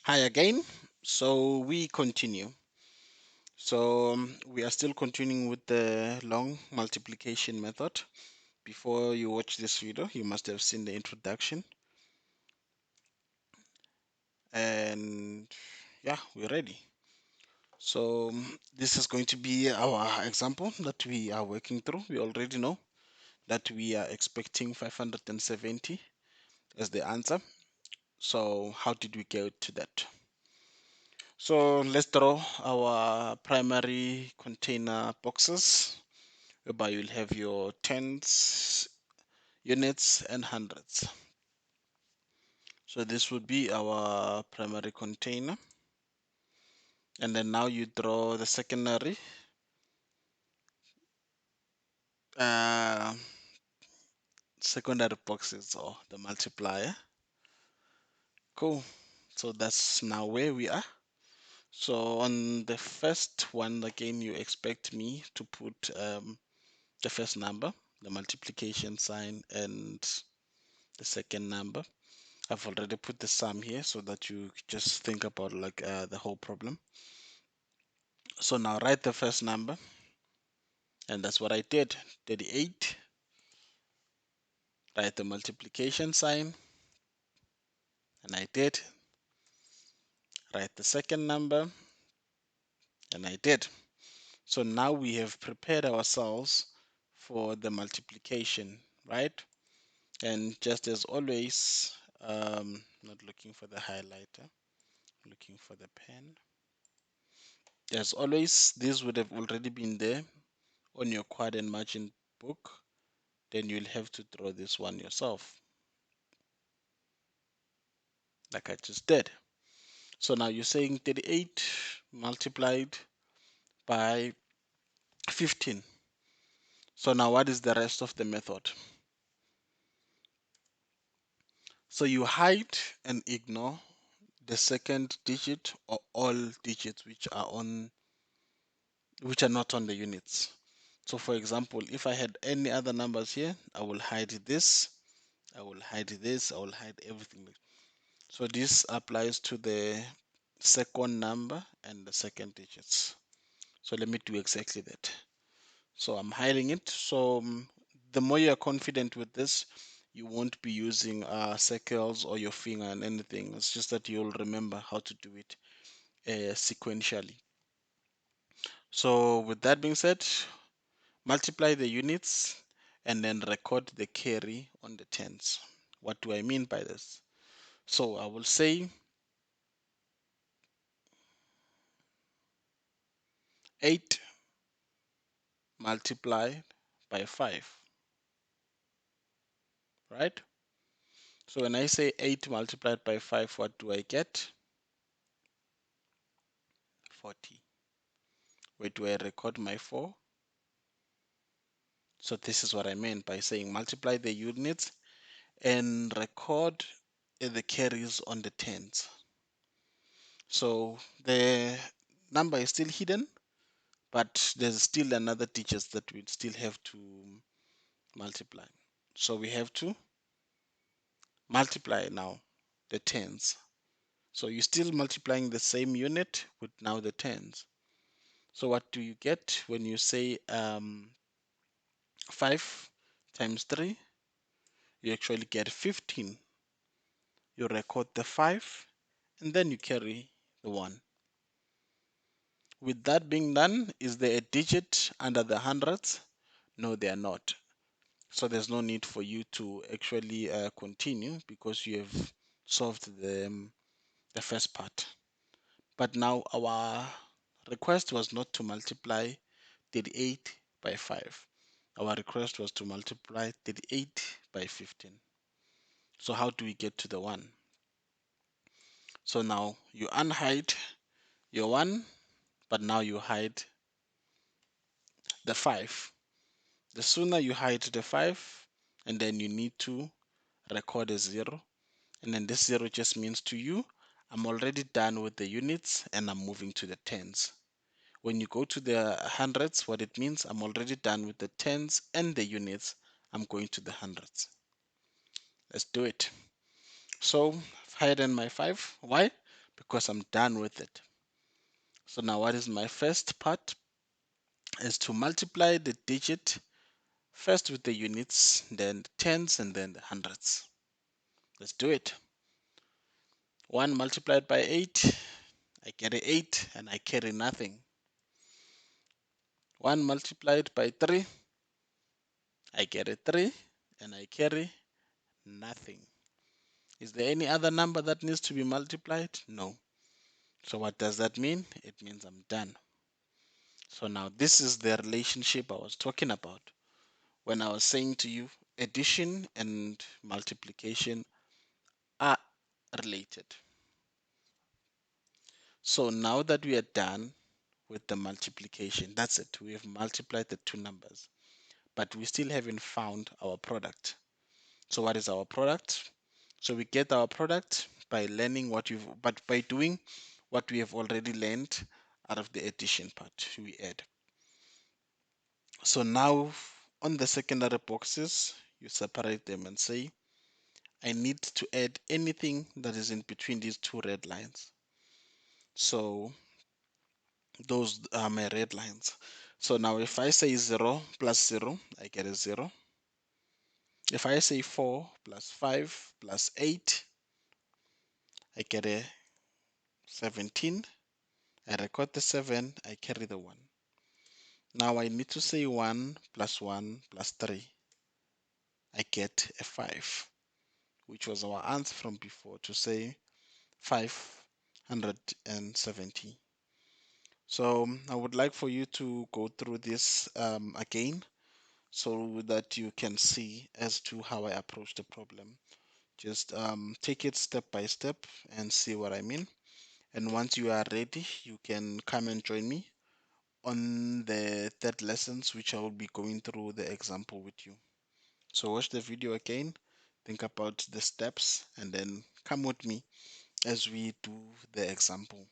Hi again. So we continue. We are still continuing with the long multiplication method. Before you watch this video, you must have seen the introduction. And yeah, we're ready. This is going to be our example that we are working through. We already know that we are expecting 570 as the answer. So how did we get to that? So let's draw our primary container boxes, whereby you'll have your tens, units, and hundreds. So this would be our primary container. And then now you draw the uh, secondary boxes, or the multiplier. Cool. So that's now where we are. So on the first one, again, you expect me to put the first number, the multiplication sign, and the second number. I've already put the sum here so that you just think about the whole problem. So now write the first number, and that's what I did. 38. Write the multiplication sign, and I did. Write the second number, and I did. So now we have prepared ourselves for the multiplication, right? And just as always, not looking for the highlighter, looking for the pen. As always, this would have already been there on your quad and margin book. Then you'll have to draw this one yourself, like I just did. So now you're saying 38 multiplied by 15. So now what is the rest of the method? So you hide and ignore the second digit or all digits which are not on the units. So for example, if I had any other numbers here, I will hide this, I will hide this, I will hide everything. So this applies to the second number and the second digits. So let me do exactly that. So I'm hiding it. So the more you're confident with this, you won't be using circles or your finger and anything. It's just that you'll remember how to do it sequentially. So with that being said, multiply the units and then record the carry on the tens. What do I mean by this? So I will say 8 multiplied by 5, right? So when I say 8 multiplied by 5, what do I get? 40. Where do I record my 4? So this is what I meant by saying multiply the units and record the carries on the tens. So the number is still hidden, but there's still another digits that we still have to multiply. So we have to multiply now the tens. So you're still multiplying the same unit with now the tens. So what do you get when you say 5 times 3? You actually get 15. You record the 5 and then you carry the 1. With that being done, is there a digit under the hundreds? No, they are not. So there's no need for you to actually continue because you have solved the first part. But now our request was not to multiply 38 by 5. Our request was to multiply 38 by 15. So how do we get to the 1? So now you unhide your 1, but now you hide the 5. The sooner you hide the 5, and then you need to record a 0. And then this 0 just means to you, I'm already done with the units and I'm moving to the tens. When you go to the hundreds, what it means, I'm already done with the tens and the units. I'm going to the hundreds. Let's do it. So I've hidden my 5. Why? because I'm done with it. So now what is my first part? Is to multiply the digit first with the units, then the tens, and then the hundreds. Let's do it. 1 multiplied by 8, I get an 8 and I carry nothing. 1 multiplied by 3, I get a 3 and I carry nothing. Is there any other number that needs to be multiplied? No. So what does that mean? It means I'm done. So now this is the relationship I was talking about when I was saying to you addition and multiplication are related. So now that we are done with the multiplication, that's it. We have multiplied the two numbers, but we still haven't found our product. So what is our product? So we get our product by learning but by doing what we have already learned out of the addition part. We add. So now on the secondary boxes, you separate them and say, I need to add anything that is in between these two red lines. So those are my red lines. So now if I say 0 plus 0, I get a 0. If I say 4 plus 5 plus 8, I get a 17. I record the 7, I carry the 1. Now I need to say 1 plus 3. I get a 5, which was our answer from before to say 570. So I would like for you to go through this again so that you can see as to how I approach the problem. Just take it step by step and see what I mean. And once you are ready, you can come and join me on the third lessons, which I will be going through the example with you. So watch the video again, think about the steps, and then come with me as we do the example.